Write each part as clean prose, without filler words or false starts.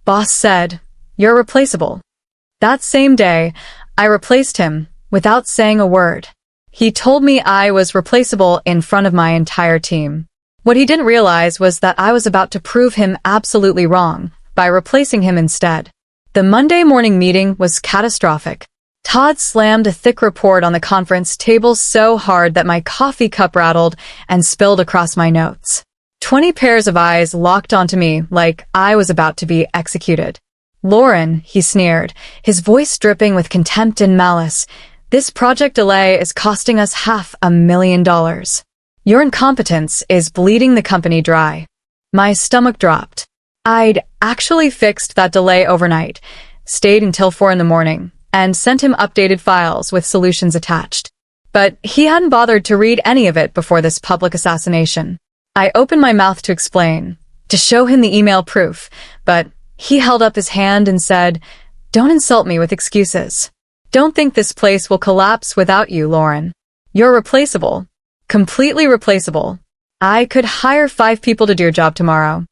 Boss said, "You're replaceable." That same day, I replaced him without saying a word. He told me I was replaceable in front of my entire team. What he didn't realize was that I was about to prove him absolutely wrong by replacing him instead. The Monday morning meeting was catastrophic. Todd slammed a thick report on the conference table so hard that my coffee cup rattled and spilled across my notes. 20 pairs of eyes locked onto me like I was about to be executed. "Lauren," he sneered, his voice dripping with contempt and malice, "this project delay is costing us $500,000. Your incompetence is bleeding the company dry." My stomach dropped. I'd actually fixed that delay overnight, stayed until 4 in the morning, and sent him updated files with solutions attached. But he hadn't bothered to read any of it before this public assassination. I opened my mouth to explain, to show him the email proof, but he held up his hand and said, "Don't insult me with excuses. Don't think this place will collapse without you, Lauren. You're replaceable. Completely replaceable. I could hire 5 people to do your job tomorrow."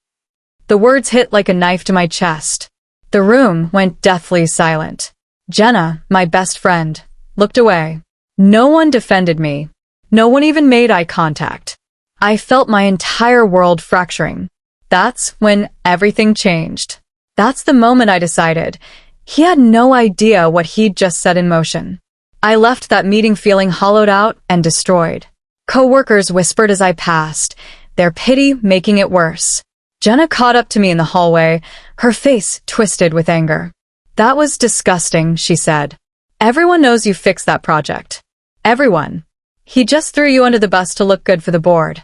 The words hit like a knife to my chest. The room went deathly silent. Jenna, my best friend, looked away. No one defended me. No one even made eye contact. I felt my entire world fracturing. That's when everything changed. That's the moment I decided. He had no idea what he'd just set in motion. I left that meeting feeling hollowed out and destroyed. Coworkers whispered as I passed, their pity making it worse. Jenna caught up to me in the hallway, her face twisted with anger. "That was disgusting," she said. "Everyone knows you fixed that project. Everyone. He just threw you under the bus to look good for the board."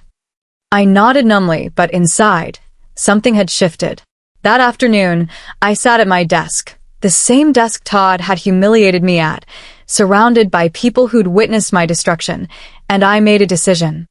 I nodded numbly, but inside, something had shifted. That afternoon, I sat at my desk, the same desk Todd had humiliated me at, surrounded by people who'd witnessed my destruction, and I made a decision.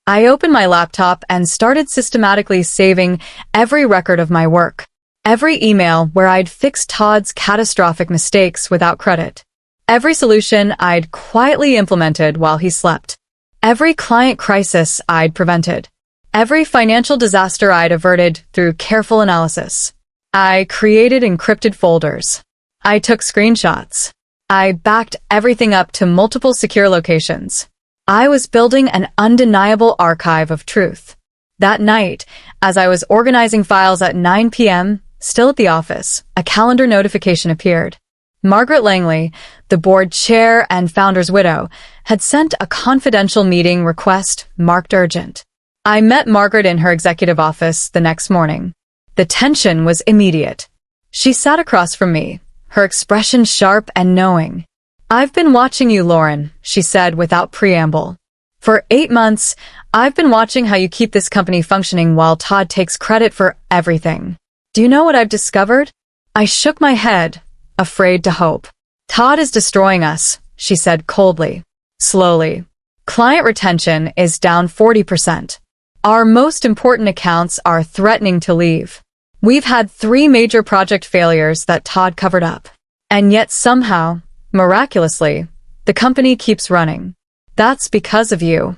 I opened my laptop and started systematically saving every record of my work. Every email where I'd fixed Todd's catastrophic mistakes without credit. Every solution I'd quietly implemented while he slept. Every client crisis I'd prevented. Every financial disaster I'd averted through careful analysis. I created encrypted folders. I took screenshots. I backed everything up to multiple secure locations. I was building an undeniable archive of truth. That night, as I was organizing files at 9 p.m., still at the office, a calendar notification appeared. Margaret Langley, the board chair and founder's widow, had sent a confidential meeting request marked urgent. I met Margaret in her executive office the next morning. The tension was immediate. She sat across from me, her expression sharp and knowing. "I've been watching you, Lauren," she said without preamble. "For 8 months, I've been watching how you keep this company functioning while Todd takes credit for everything. Do you know what I've discovered?" I shook my head, afraid to hope. "Todd is destroying us," she said coldly. Slowly. "Client retention is down 40%. Our most important accounts are threatening to leave. We've had 3 major project failures that Todd covered up. And yet somehow, miraculously, the company keeps running. That's because of you."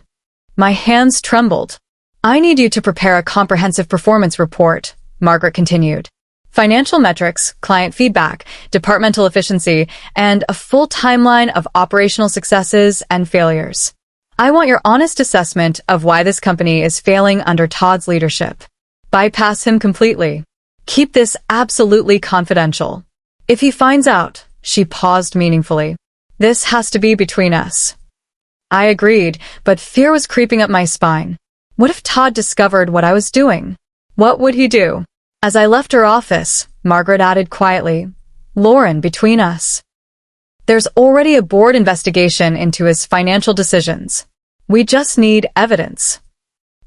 My hands trembled. "I need you to prepare a comprehensive performance report," Margaret continued. "Financial metrics, client feedback, departmental efficiency, and a full timeline of operational successes and failures. I want your honest assessment of why this company is failing under Todd's leadership. Bypass him completely. Keep this absolutely confidential. If he finds out," she paused meaningfully, "this has to be between us." I agreed, but fear was creeping up my spine. What if Todd discovered what I was doing? What would he do? As I left her office, Margaret added quietly, "Lauren, between us, there's already a board investigation into his financial decisions. We just need evidence."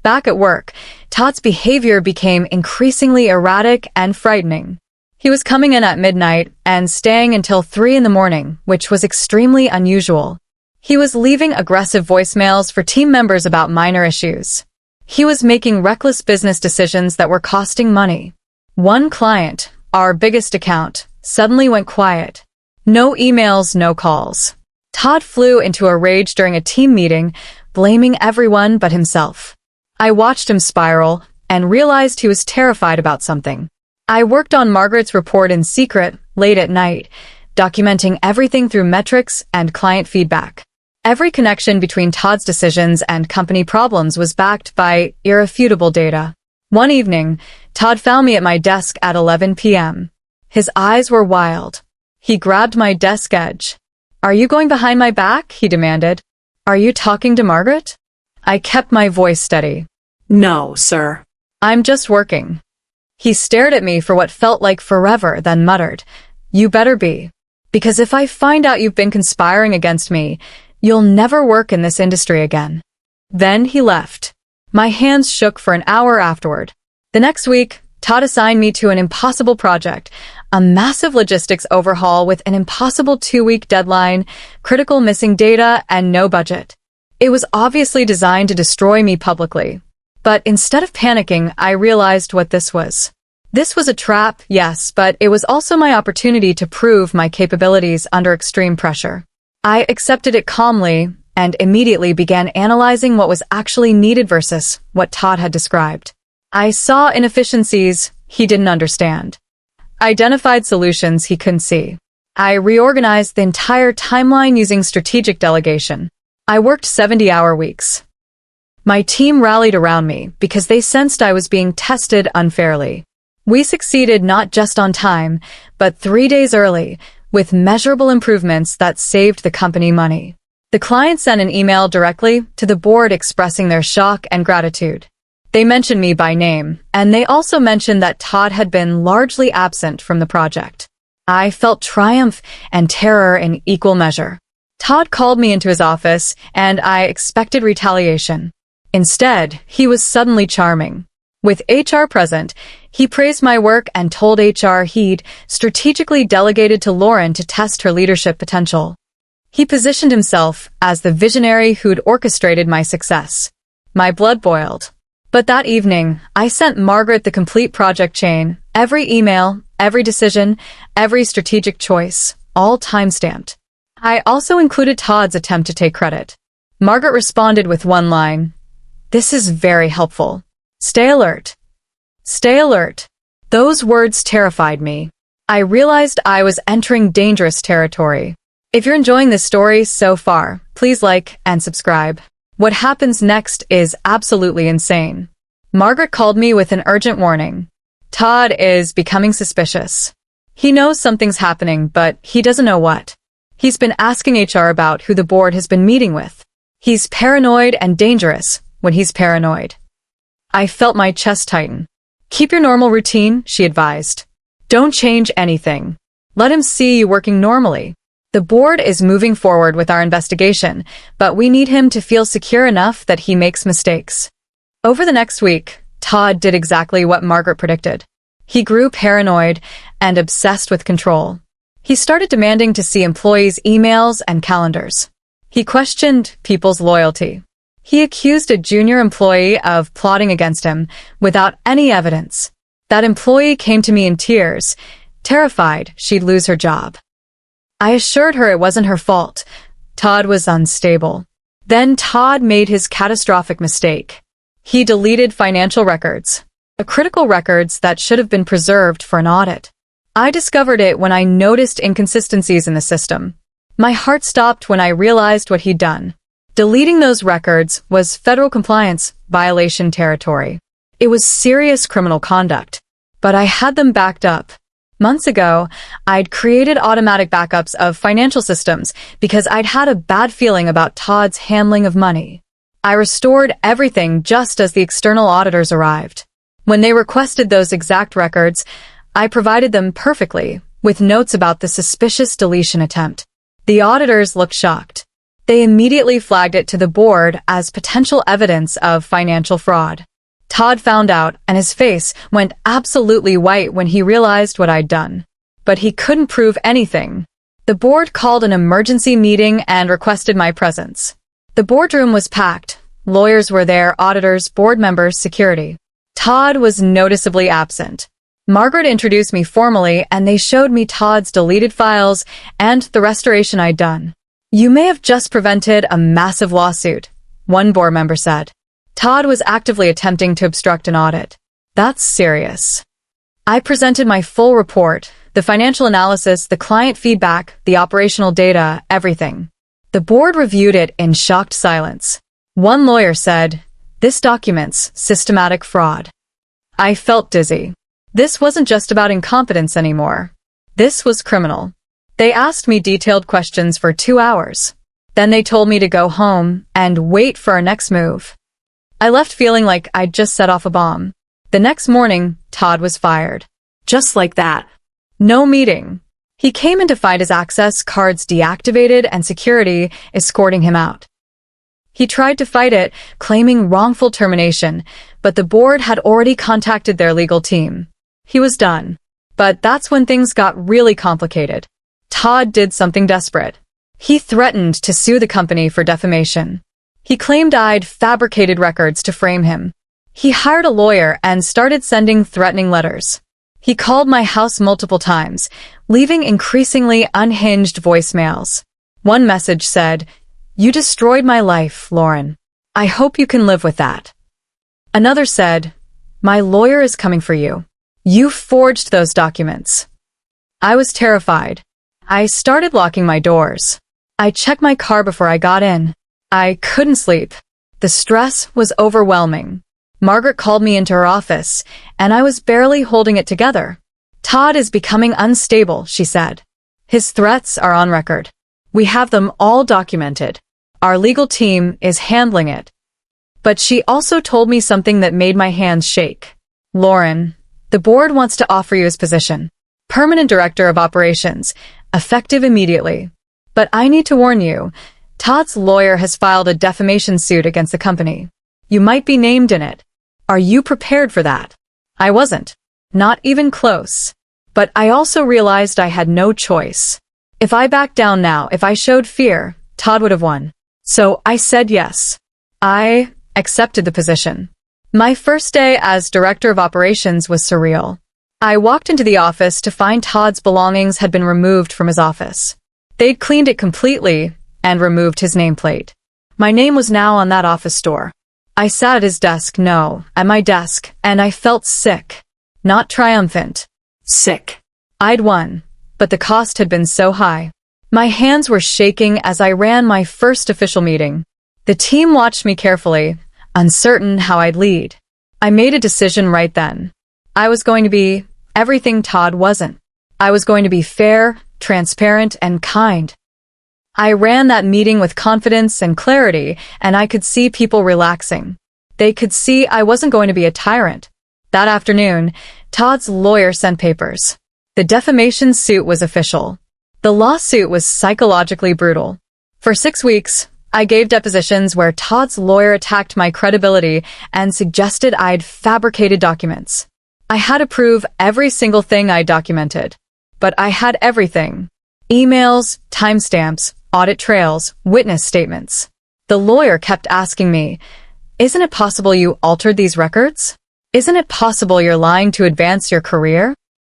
Back at work, Todd's behavior became increasingly erratic and frightening. He was coming in at midnight and staying until 3 in the morning, which was extremely unusual. He was leaving aggressive voicemails for team members about minor issues. He was making reckless business decisions that were costing money. One client, our biggest account, suddenly went quiet. No emails, no calls. Todd flew into a rage during a team meeting, blaming everyone but himself. I watched him spiral and realized he was terrified about something. I worked on Margaret's report in secret, late at night, documenting everything through metrics and client feedback. Every connection between Todd's decisions and company problems was backed by irrefutable data. One evening, Todd found me at my desk at 11 p.m. His eyes were wild. He grabbed my desk edge. "Are you going behind my back?" he demanded. "Are you talking to Margaret?" I kept my voice steady. "No, sir." "I'm just working." He stared at me for what felt like forever, then muttered, "You better be. Because if I find out you've been conspiring against me, you'll never work in this industry again." Then he left. My hands shook for an hour afterward. The next week, Todd assigned me to an impossible project, a massive logistics overhaul with an impossible 2-week deadline, critical missing data, and no budget. It was obviously designed to destroy me publicly. But instead of panicking, I realized what this was. This was a trap, yes, but it was also my opportunity to prove my capabilities under extreme pressure. I accepted it calmly and immediately began analyzing what was actually needed versus what Todd had described. I saw inefficiencies he didn't understand. Identified solutions he couldn't see. I reorganized the entire timeline using strategic delegation. I worked 70-hour weeks. My team rallied around me because they sensed I was being tested unfairly. We succeeded not just on time, but 3 days early, with measurable improvements that saved the company money. The client sent an email directly to the board expressing their shock and gratitude. They mentioned me by name, and they also mentioned that Todd had been largely absent from the project. I felt triumph and terror in equal measure. Todd called me into his office, and I expected retaliation. Instead, he was suddenly charming. With HR present, he praised my work and told HR he'd strategically delegated to Lauren to test her leadership potential. He positioned himself as the visionary who'd orchestrated my success. My blood boiled. But that evening, I sent Margaret the complete project chain, every email, every decision, every strategic choice, all time-stamped. I also included Todd's attempt to take credit. Margaret responded with one line, "This is very helpful. Stay alert. Stay alert." Those words terrified me. I realized I was entering dangerous territory. If you're enjoying this story so far, please like and subscribe. What happens next is absolutely insane. Margaret called me with an urgent warning. Todd is becoming suspicious. He knows something's happening, but he doesn't know what. He's been asking HR about who the board has been meeting with. He's paranoid and dangerous when he's paranoid. I felt my chest tighten. "Keep your normal routine," she advised. "Don't change anything. Let him see you working normally. The board is moving forward with our investigation, but we need him to feel secure enough that he makes mistakes." Over the next week, Todd did exactly what Margaret predicted. He grew paranoid and obsessed with control. He started demanding to see employees' emails and calendars. He questioned people's loyalty. He accused a junior employee of plotting against him without any evidence. That employee came to me in tears, terrified she'd lose her job. I assured her it wasn't her fault. Todd was unstable. Then Todd made his catastrophic mistake. He deleted financial records, critical records that should have been preserved for an audit. I discovered it when I noticed inconsistencies in the system. My heart stopped when I realized what he'd done. Deleting those records was federal compliance violation territory. It was serious criminal conduct. But I had them backed up. Months ago, I'd created automatic backups of financial systems because I'd had a bad feeling about Todd's handling of money. I restored everything just as the external auditors arrived. When they requested those exact records, I provided them perfectly, with notes about the suspicious deletion attempt. The auditors looked shocked. They immediately flagged it to the board as potential evidence of financial fraud. Todd found out, and his face went absolutely white when he realized what I'd done. But he couldn't prove anything. The board called an emergency meeting and requested my presence. The boardroom was packed. Lawyers were there, auditors, board members, security. Todd was noticeably absent. Margaret introduced me formally, and they showed me Todd's deleted files and the restoration I'd done. "You may have just prevented a massive lawsuit," one board member said. Todd was actively attempting to obstruct an audit. That's serious. I presented my full report, the financial analysis, the client feedback, the operational data, everything. The board reviewed it in shocked silence. One lawyer said, "This documents systematic fraud." I felt dizzy. This wasn't just about incompetence anymore. This was criminal. They asked me detailed questions for 2 hours. Then they told me to go home and wait for our next move. I left feeling like I'd just set off a bomb. The next morning, Todd was fired. Just like that. No meeting. He came in to find his access cards deactivated and security escorting him out. He tried to fight it, claiming wrongful termination, but the board had already contacted their legal team. He was done. But that's when things got really complicated. Todd did something desperate. He threatened to sue the company for defamation. He claimed I'd fabricated records to frame him. He hired a lawyer and started sending threatening letters. He called my house multiple times, leaving increasingly unhinged voicemails. One message said, "You destroyed my life, Lauren. I hope you can live with that." Another said, "My lawyer is coming for you. You forged those documents." I was terrified. I started locking my doors. I checked my car before I got in. I couldn't sleep. The stress was overwhelming. Margaret called me into her office, and I was barely holding it together. "Todd is becoming unstable," she said. "His threats are on record. We have them all documented. Our legal team is handling it." But she also told me something that made my hands shake. "Lauren, the board wants to offer you his position. Permanent Director of Operations, effective immediately. But I need to warn you, Todd's lawyer has filed a defamation suit against the company. You might be named in it. Are you prepared for that?" I wasn't. Not even close. But I also realized I had no choice. If I backed down now, if I showed fear, Todd would have won. So I said yes. I accepted the position. My first day as Director of Operations was surreal. I walked into the office to find Todd's belongings had been removed from his office. They'd cleaned it completely and removed his nameplate. My name was now on that office door. I sat at his desk, at my desk, and I felt sick. Not triumphant. Sick. I'd won, but the cost had been so high. My hands were shaking as I ran my first official meeting. The team watched me carefully, uncertain how I'd lead. I made a decision right then. I was going to be everything Todd wasn't. I was going to be fair, transparent, and kind. I ran that meeting with confidence and clarity, and I could see people relaxing. They could see I wasn't going to be a tyrant. That afternoon, Todd's lawyer sent papers. The defamation suit was official. The lawsuit was psychologically brutal. For 6 weeks, I gave depositions where Todd's lawyer attacked my credibility and suggested I'd fabricated documents. I had to prove every single thing I documented. But I had everything. Emails, timestamps, audit trails, witness statements. The lawyer kept asking me, "Isn't it possible you altered these records? Isn't it possible you're lying to advance your career?"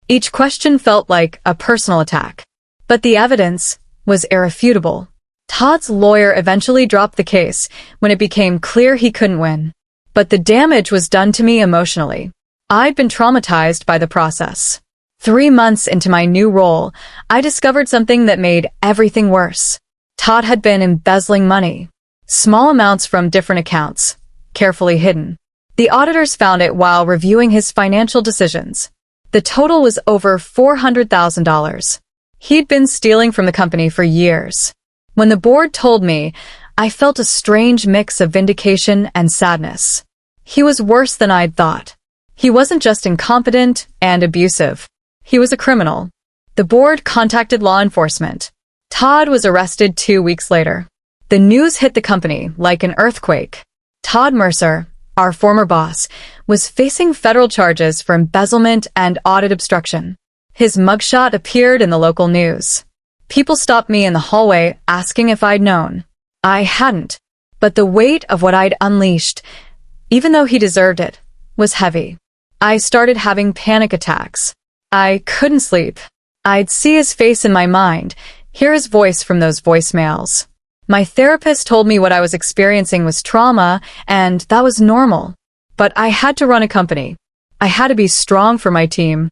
Each question felt like a personal attack. But the evidence was irrefutable. Todd's lawyer eventually dropped the case when it became clear he couldn't win. But the damage was done to me emotionally. I'd been traumatized by the process. 3 months into my new role, I discovered something that made everything worse. Todd had been embezzling money. Small amounts from different accounts, carefully hidden. The auditors found it while reviewing his financial decisions. The total was over $400,000. He'd been stealing from the company for years. When the board told me, I felt a strange mix of vindication and sadness. He was worse than I'd thought. He wasn't just incompetent and abusive. He was a criminal. The board contacted law enforcement. Todd was arrested 2 weeks later. The news hit the company like an earthquake. Todd Mercer, our former boss, was facing federal charges for embezzlement and audit obstruction. His mugshot appeared in the local news. People stopped me in the hallway asking if I'd known. I hadn't. But the weight of what I'd unleashed, even though he deserved it, was heavy. I started having panic attacks. I couldn't sleep. I'd see his face in my mind, hear his voice from those voicemails. My therapist told me what I was experiencing was trauma, and that was normal. But I had to run a company. I had to be strong for my team.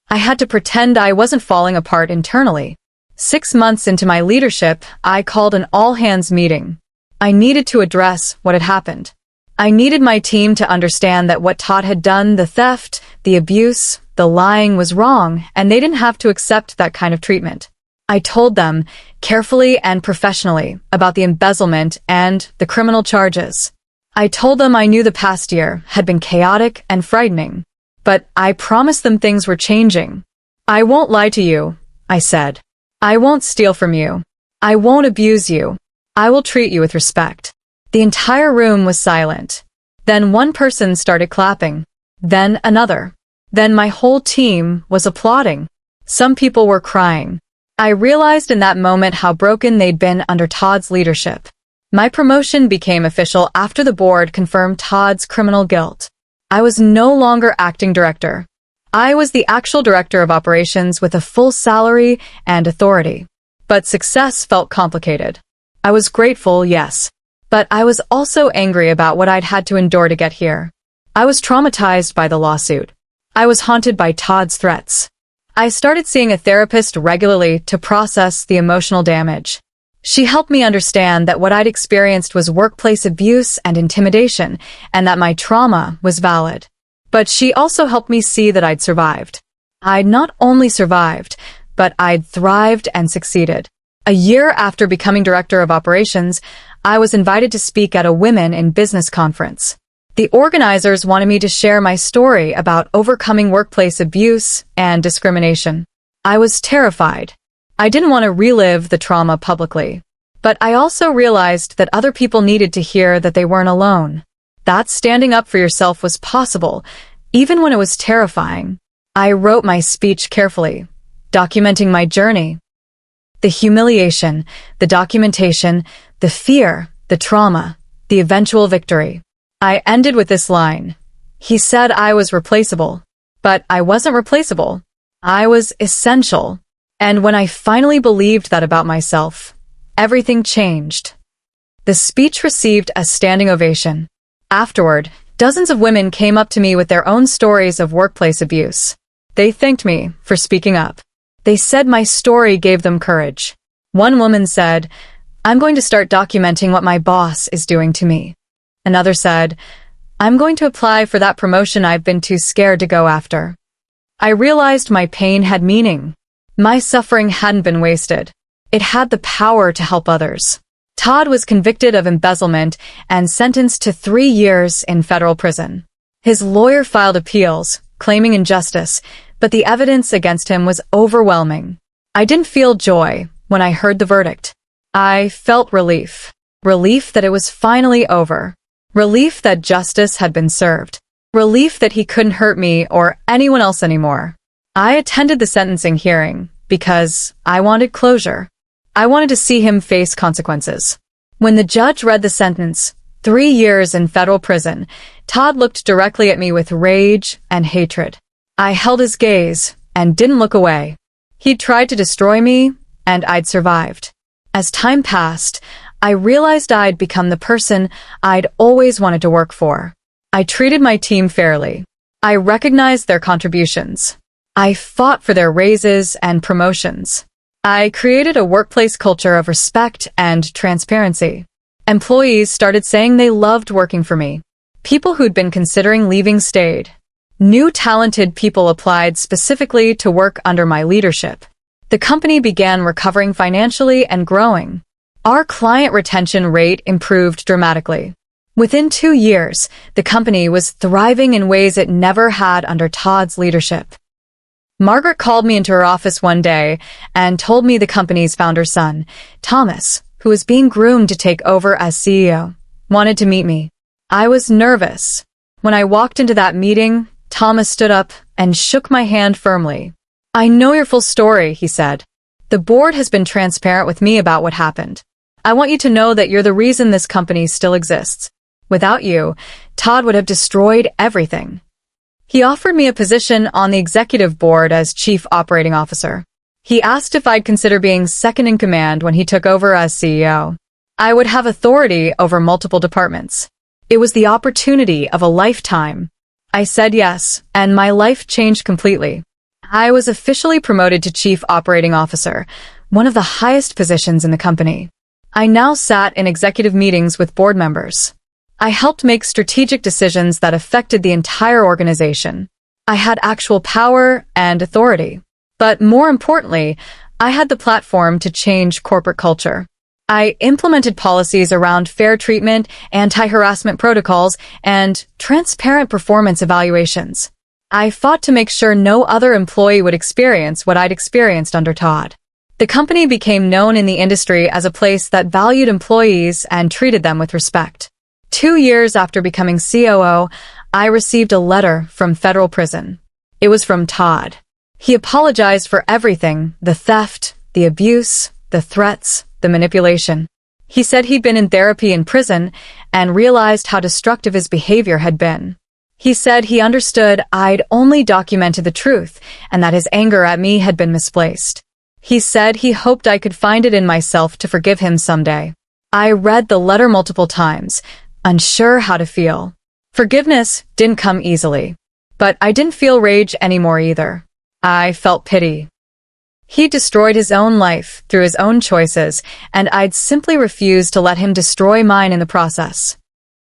I had to pretend I wasn't falling apart internally. 6 months into my leadership, I called an all-hands meeting. I needed to address what had happened. I needed my team to understand that what Todd had done, the theft, the abuse, the lying, was wrong, and they didn't have to accept that kind of treatment. I told them, carefully and professionally, about the embezzlement and the criminal charges. I told them I knew the past year had been chaotic and frightening, but I promised them things were changing. I won't lie to you, I said. I won't steal from you. I won't abuse you. I will treat you with respect. The entire room was silent. Then one person started clapping. Then another. Then my whole team was applauding. Some people were crying. I realized in that moment how broken they'd been under Todd's leadership. My promotion became official after the board confirmed Todd's criminal guilt. I was no longer acting director. I was the actual director of operations with a full salary and authority. But success felt complicated. I was grateful, yes. But I was also angry about what I'd had to endure to get here. I was traumatized by the lawsuit. I was haunted by Todd's threats. I started seeing a therapist regularly to process the emotional damage. She helped me understand that what I'd experienced was workplace abuse and intimidation, and that my trauma was valid. But she also helped me see that I'd survived. I'd not only survived, but I'd thrived and succeeded. A year after becoming director of operations, I was invited to speak at a Women in Business conference. The organizers wanted me to share my story about overcoming workplace abuse and discrimination. I was terrified. I didn't want to relive the trauma publicly. But I also realized that other people needed to hear that they weren't alone. That standing up for yourself was possible, even when it was terrifying. I wrote my speech carefully, documenting my journey. The humiliation, the documentation, the fear, the trauma, the eventual victory. I ended with this line. He said I was replaceable. But I wasn't replaceable. I was essential. And when I finally believed that about myself, everything changed. The speech received a standing ovation. Afterward, dozens of women came up to me with their own stories of workplace abuse. They thanked me for speaking up. They said my story gave them courage. One woman said, "I'm going to start documenting what my boss is doing to me." Another said, "I'm going to apply for that promotion I've been too scared to go after." I realized my pain had meaning. My suffering hadn't been wasted. It had the power to help others. Todd was convicted of embezzlement and sentenced to 3 years in federal prison. His lawyer filed appeals, claiming injustice, but the evidence against him was overwhelming. I didn't feel joy when I heard the verdict. I felt relief. Relief that it was finally over. Relief that justice had been served. Relief that he couldn't hurt me or anyone else anymore. I attended the sentencing hearing because I wanted closure. I wanted to see him face consequences. When the judge read the sentence, 3 years in federal prison, Todd looked directly at me with rage and hatred. I held his gaze and didn't look away. He'd tried to destroy me, and I'd survived. As time passed, I realized I'd become the person I'd always wanted to work for. I treated my team fairly. I recognized their contributions. I fought for their raises and promotions. I created a workplace culture of respect and transparency. Employees started saying they loved working for me. People who'd been considering leaving stayed. New talented people applied specifically to work under my leadership. The company began recovering financially and growing. Our client retention rate improved dramatically. Within 2 years, the company was thriving in ways it never had under Todd's leadership. Margaret called me into her office one day and told me the company's founder's son, Thomas, who was being groomed to take over as CEO, wanted to meet me. I was nervous. When I walked into that meeting, Thomas stood up and shook my hand firmly. "I know your full story," he said. "The board has been transparent with me about what happened. I want you to know that you're the reason this company still exists. Without you, Todd would have destroyed everything." He offered me a position on the executive board as chief operating officer. He asked if I'd consider being second in command when he took over as CEO. I would have authority over multiple departments. It was the opportunity of a lifetime. I said yes, and my life changed completely. I was officially promoted to Chief Operating Officer, one of the highest positions in the company. I now sat in executive meetings with board members. I helped make strategic decisions that affected the entire organization. I had actual power and authority. But more importantly, I had the platform to change corporate culture. I implemented policies around fair treatment, anti-harassment protocols, and transparent performance evaluations. I fought to make sure no other employee would experience what I'd experienced under Todd. The company became known in the industry as a place that valued employees and treated them with respect. 2 years after becoming COO, I received a letter from federal prison. It was from Todd. He apologized for everything: the theft, the abuse, the threats, the manipulation. He said he'd been in therapy in prison and realized how destructive his behavior had been. He said he understood I'd only documented the truth and that his anger at me had been misplaced. He said he hoped I could find it in myself to forgive him someday. I read the letter multiple times, unsure how to feel. Forgiveness didn't come easily, but I didn't feel rage anymore either. I felt pity. He destroyed his own life through his own choices, and I'd simply refused to let him destroy mine in the process.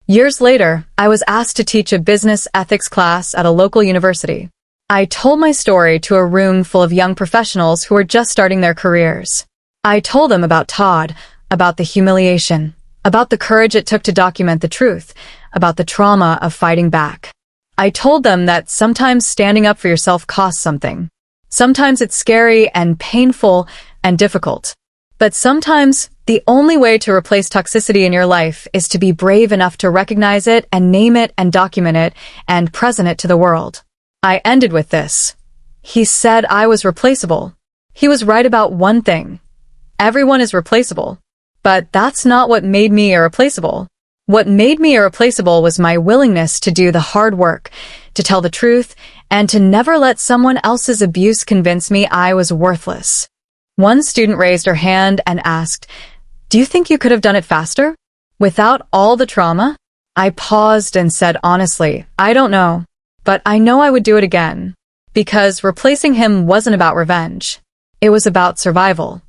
Years later, I was asked to teach a business ethics class at a local university. I told my story to a room full of young professionals who were just starting their careers. I told them about Todd, about the humiliation, about the courage it took to document the truth, about the trauma of fighting back. I told them that sometimes standing up for yourself costs something. Sometimes it's scary and painful and difficult. But sometimes the only way to replace toxicity in your life is to be brave enough to recognize it and name it and document it and present it to the world. I ended with this. He said I was replaceable. He was right about one thing. Everyone is replaceable. But that's not what made me irreplaceable. What made me irreplaceable was my willingness to do the hard work, to tell the truth, and to never let someone else's abuse convince me I was worthless. One student raised her hand and asked, "Do you think you could have done it faster? Without all the trauma?" I paused and said honestly, "I don't know, but I know I would do it again." Because replacing him wasn't about revenge. It was about survival.